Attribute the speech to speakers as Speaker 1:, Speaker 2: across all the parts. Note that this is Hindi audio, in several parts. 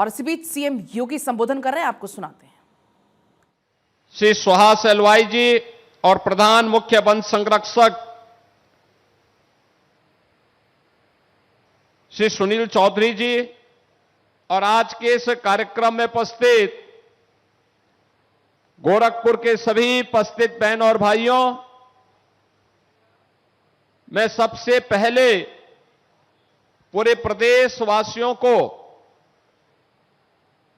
Speaker 1: और इसी बीच सीएम योगी संबोधन कर रहे हैं, आपको सुनाते हैं।
Speaker 2: श्री सुहास एलवाई जी और प्रधान मुख्य वन संरक्षक श्री सुनील चौधरी जी और आज के इस कार्यक्रम में उपस्थित गोरखपुर के सभी उपस्थित बहन और भाइयों, मैं सबसे पहले पूरे प्रदेशवासियों को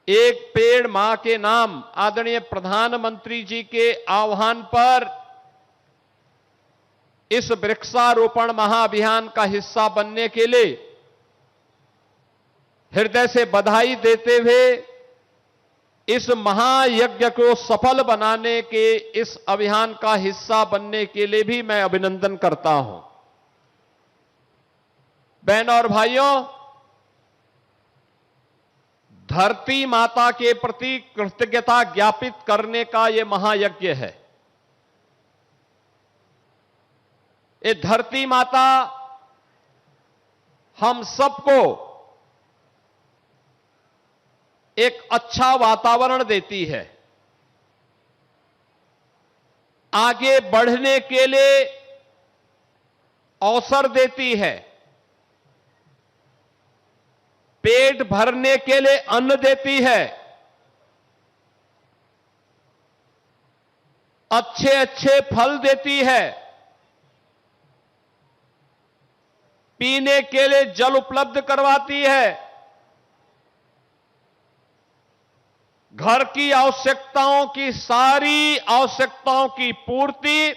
Speaker 2: एक पेड़ मां के नाम आदरणीय प्रधानमंत्री जी के आह्वान पर इस वृक्षारोपण महाअभियान का हिस्सा बनने के लिए हृदय से बधाई देते हुए इस महायज्ञ को सफल बनाने के इस अभियान का हिस्सा बनने के लिए भी मैं अभिनंदन करता हूं। बहन और भाइयों, धरती माता के प्रति कृतज्ञता ज्ञापित करने का यह महायज्ञ है। ये धरती माता हम सबको एक अच्छा वातावरण देती है, आगे बढ़ने के लिए अवसर देती है, पेट भरने के लिए अन्न देती है, अच्छे अच्छे फल देती है, पीने के लिए जल उपलब्ध करवाती है, घर की आवश्यकताओं की सारी आवश्यकताओं की पूर्ति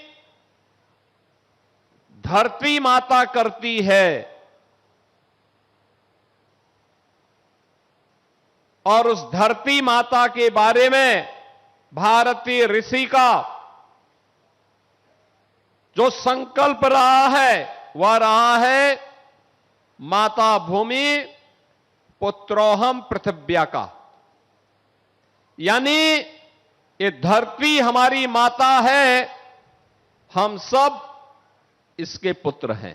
Speaker 2: धरती माता करती है। और उस धरती माता के बारे में भारतीय ऋषि का जो संकल्प रहा है वह रहा है माता भूमि पुत्रोहम पृथिव्या का, यानी ये धरती हमारी माता है, हम सब इसके पुत्र हैं।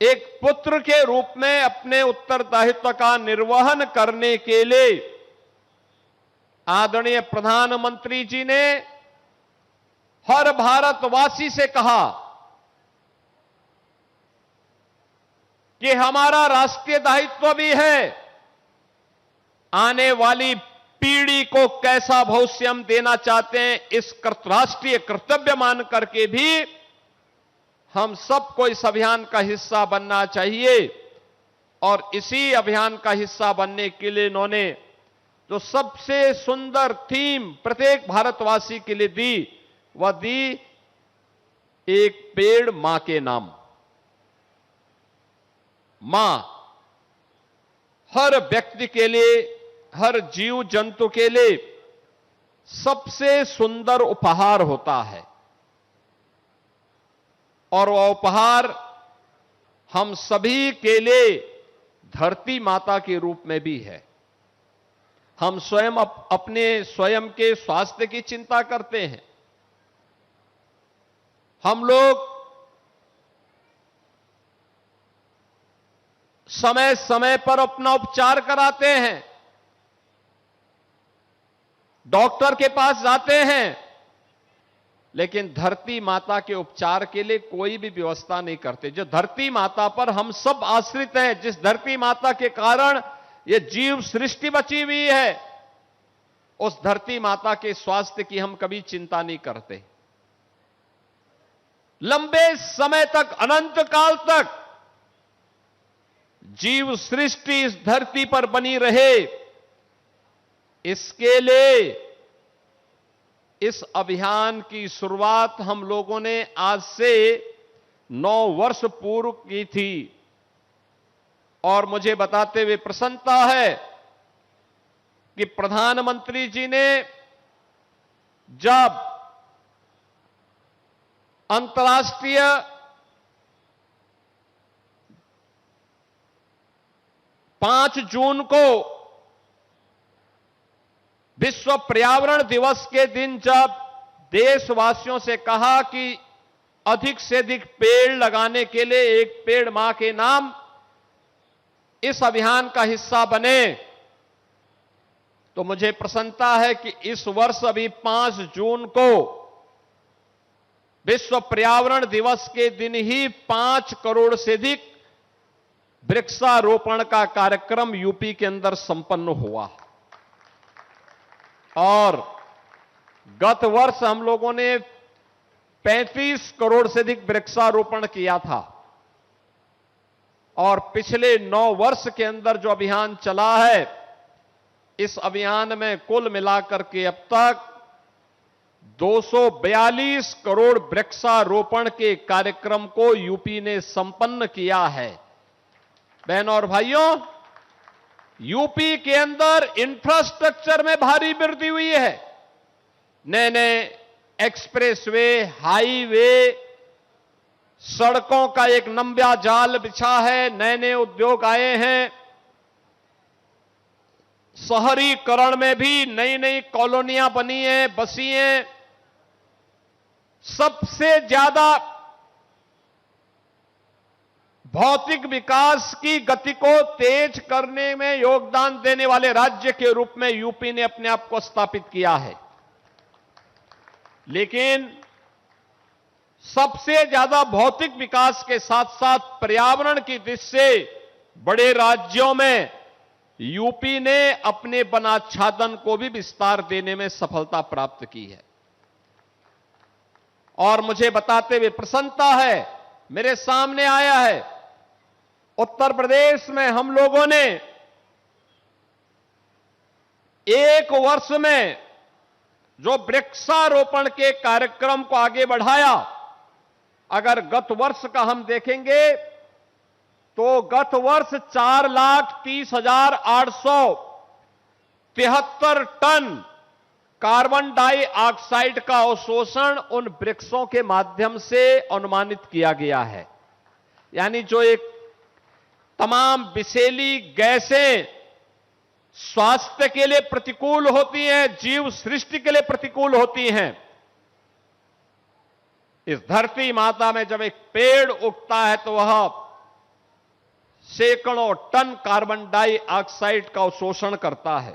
Speaker 2: एक पुत्र के रूप में अपने उत्तरदायित्व का निर्वहन करने के लिए आदरणीय प्रधानमंत्री जी ने हर भारतवासी से कहा कि हमारा राष्ट्रीय दायित्व भी है आने वाली पीढ़ी को कैसा भविष्य हम देना चाहते हैं, इस राष्ट्रीय कर्तव्य मान करके भी हम सबको इस अभियान का हिस्सा बनना चाहिए। और इसी अभियान का हिस्सा बनने के लिए इन्होंने जो सबसे सुंदर थीम प्रत्येक भारतवासी के लिए दी, वह दी एक पेड़ मां के नाम। मां हर व्यक्ति के लिए, हर जीव जंतु के लिए सबसे सुंदर उपहार होता है, और वह उपहार हम सभी के लिए धरती माता के रूप में भी है। हम स्वयं अपने स्वयं के स्वास्थ्य की चिंता करते हैं, हम लोग समय समय पर अपना उपचार कराते हैं, डॉक्टर के पास जाते हैं, लेकिन धरती माता के उपचार के लिए कोई भी व्यवस्था नहीं करते। जो धरती माता पर हम सब आश्रित हैं, जिस धरती माता के कारण ये जीव सृष्टि बची हुई है, उस धरती माता के स्वास्थ्य की हम कभी चिंता नहीं करते। लंबे समय तक, अनंत काल तक जीव सृष्टि इस धरती पर बनी रहे, इसके लिए इस अभियान की शुरुआत हम लोगों ने आज से 9 वर्ष पूर्व की थी। और मुझे बताते हुए प्रसन्नता है कि प्रधानमंत्री जी ने जब अंतर्राष्ट्रीय पांच जून को विश्व पर्यावरण दिवस के दिन जब देशवासियों से कहा कि अधिक से अधिक पेड़ लगाने के लिए एक पेड़ मां के नाम, इस अभियान का हिस्सा बने, तो मुझे प्रसन्नता है कि इस वर्ष अभी 5 जून को विश्व पर्यावरण दिवस के दिन ही 5 करोड़ से अधिक वृक्षारोपण का कार्यक्रम यूपी के अंदर संपन्न हुआ। और गत वर्ष हम लोगों ने 35 करोड़ से अधिक वृक्षारोपण किया था। और पिछले 9 वर्ष के अंदर जो अभियान चला है, इस अभियान में कुल मिलाकर के अब तक 242 करोड़ वृक्षारोपण के कार्यक्रम को यूपी ने संपन्न किया है। बहनों और भाइयों, यूपी के अंदर इंफ्रास्ट्रक्चर में भारी वृद्धि हुई है। नए नए एक्सप्रेसवे, हाईवे, सड़कों का एक लंबा जाल बिछा है, नए नए उद्योग आए हैं। शहरीकरण में भी नई नई कॉलोनियां बनी हैं, बसी हैं। सबसे ज्यादा भौतिक विकास की गति को तेज करने में योगदान देने वाले राज्य के रूप में यूपी ने अपने आप को स्थापित किया है। लेकिन सबसे ज्यादा भौतिक विकास के साथ साथ पर्यावरण की दृष्टि से बड़े राज्यों में यूपी ने अपने वनाच्छादन को भी विस्तार देने में सफलता प्राप्त की है। और मुझे बताते हुए प्रसन्नता है, मेरे सामने आया है, उत्तर प्रदेश में हम लोगों ने एक वर्ष में जो वृक्षारोपण के कार्यक्रम को आगे बढ़ाया, अगर गत वर्ष का हम देखेंगे तो गत वर्ष 4,30,873 टन कार्बन डाइऑक्साइड का अवशोषण उन वृक्षों के माध्यम से अनुमानित किया गया है। यानी जो एक तमाम विषैली गैसें स्वास्थ्य के लिए प्रतिकूल होती हैं, जीव सृष्टि के लिए प्रतिकूल होती हैं, इस धरती माता में जब एक पेड़ उगता है तो वह सैकड़ों टन कार्बन डाइऑक्साइड का अवशोषण करता है।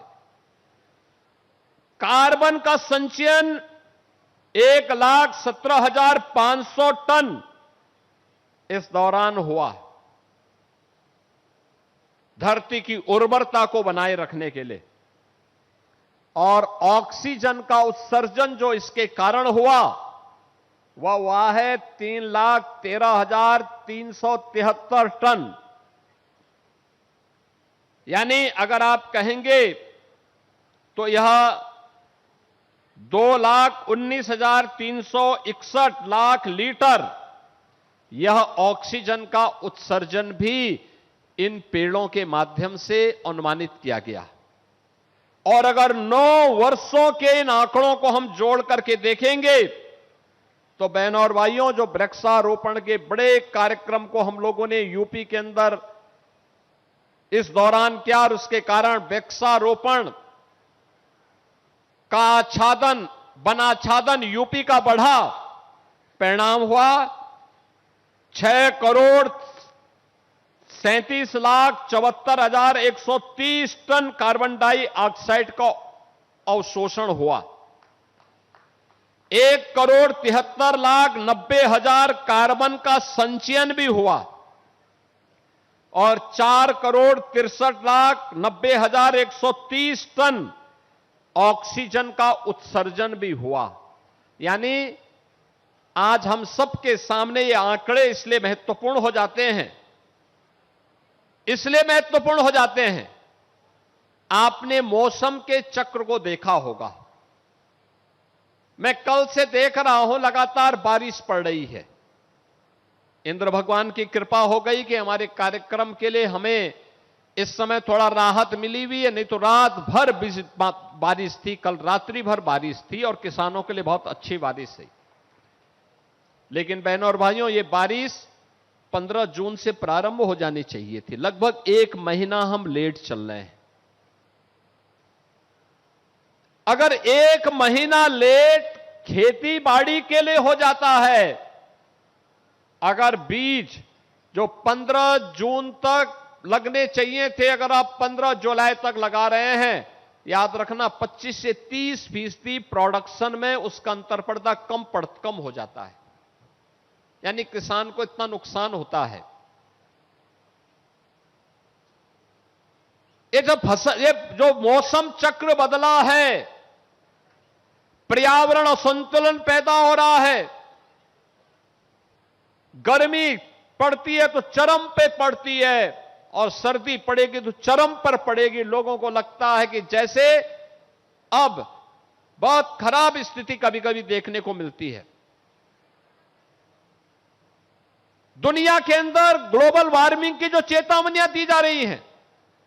Speaker 2: कार्बन का संचयन 1,17,500 टन इस दौरान हुआ, धरती की उर्वरता को बनाए रखने के लिए। और ऑक्सीजन का उत्सर्जन जो इसके कारण हुआ वह हुआ है 3,13,373 टन। यानी अगर आप कहेंगे तो यह 2,19,361 लाख लीटर यह ऑक्सीजन का उत्सर्जन भी इन पेड़ों के माध्यम से अनुमानित किया गया। और अगर 9 वर्षों के इन आंकड़ों को हम जोड़ करके देखेंगे तो बहनों और भाइयों, जो वृक्षारोपण के बड़े कार्यक्रम को हम लोगों ने यूपी के अंदर इस दौरान किया और उसके कारण वृक्षारोपण का आच्छादन, वनाच्छादन यूपी का बढ़ा, परिणाम हुआ 6,37,74,130 टन कार्बन डाइऑक्साइड का अवशोषण हुआ। 1,73,90,000 कार्बन का संचयन भी हुआ और 4,63,90,130 टन ऑक्सीजन का उत्सर्जन भी हुआ। यानी आज हम सबके सामने ये आंकड़े इसलिए महत्वपूर्ण हो जाते हैं, आपने मौसम के चक्र को देखा होगा। मैं कल से देख रहा हूं लगातार बारिश पड़ रही है। इंद्र भगवान की कृपा हो गई कि हमारे कार्यक्रम के लिए हमें इस समय थोड़ा राहत मिली हुई है, नहीं तो रात भर बारिश थी, कल रात्रि भर बारिश थी और किसानों के लिए बहुत अच्छी बारिश है। लेकिन बहनों और भाइयों, ये बारिश 15 जून से प्रारंभ हो जानी चाहिए थी। लगभग 1 महीना हम लेट चल रहे हैं। अगर 1 महीना लेट खेती बाड़ी के लिए हो जाता है, अगर बीज जो 15 जून तक लगने चाहिए थे, अगर आप 15 जुलाई तक लगा रहे हैं, याद रखना 25 से 30% प्रोडक्शन में उसका अंतर पड़ता कम हो जाता है, यानी किसान को इतना नुकसान होता है। ये जो मौसम चक्र बदला है, पर्यावरण असंतुलन पैदा हो रहा है, गर्मी पड़ती है तो चरम पे पड़ती है और सर्दी पड़ेगी तो चरम पर पड़ेगी। लोगों को लगता है कि जैसे अब बहुत खराब स्थिति कभी कभी देखने को मिलती है। दुनिया के अंदर ग्लोबल वार्मिंग की जो चेतावनियां दी जा रही हैं,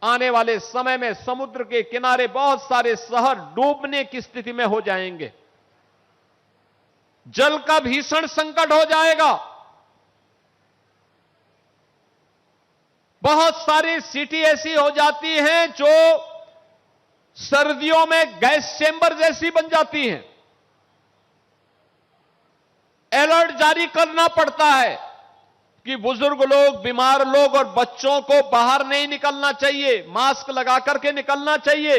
Speaker 2: आने वाले समय में समुद्र के किनारे बहुत सारे शहर डूबने की स्थिति में हो जाएंगे, जल का भीषण संकट हो जाएगा। बहुत सारी सिटी ऐसी हो जाती हैं जो सर्दियों में गैस चेंबर जैसी बन जाती हैं। अलर्ट जारी करना पड़ता है कि बुजुर्ग लोग, बीमार लोग और बच्चों को बाहर नहीं निकलना चाहिए, मास्क लगा करके निकलना चाहिए।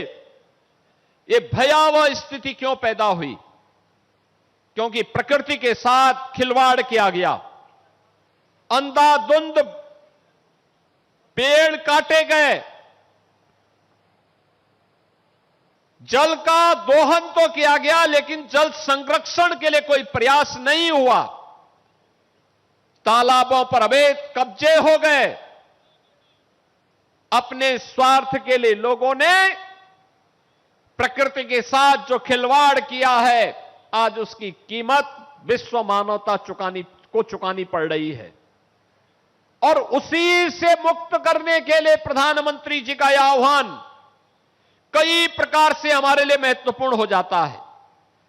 Speaker 2: ये भयावह स्थिति क्यों पैदा हुई? क्योंकि प्रकृति के साथ खिलवाड़ किया गया, अंधाधुंध पेड़ काटे गए, जल का दोहन तो किया गया लेकिन जल संरक्षण के लिए कोई प्रयास नहीं हुआ। तालाबों पर अवैध कब्जे हो गए। अपने स्वार्थ के लिए लोगों ने प्रकृति के साथ जो खिलवाड़ किया है, आज उसकी कीमत विश्व मानवता चुकानी पड़ रही है। और उसी से मुक्त करने के लिए प्रधानमंत्री जी का यह आह्वान कई प्रकार से हमारे लिए महत्वपूर्ण हो जाता है।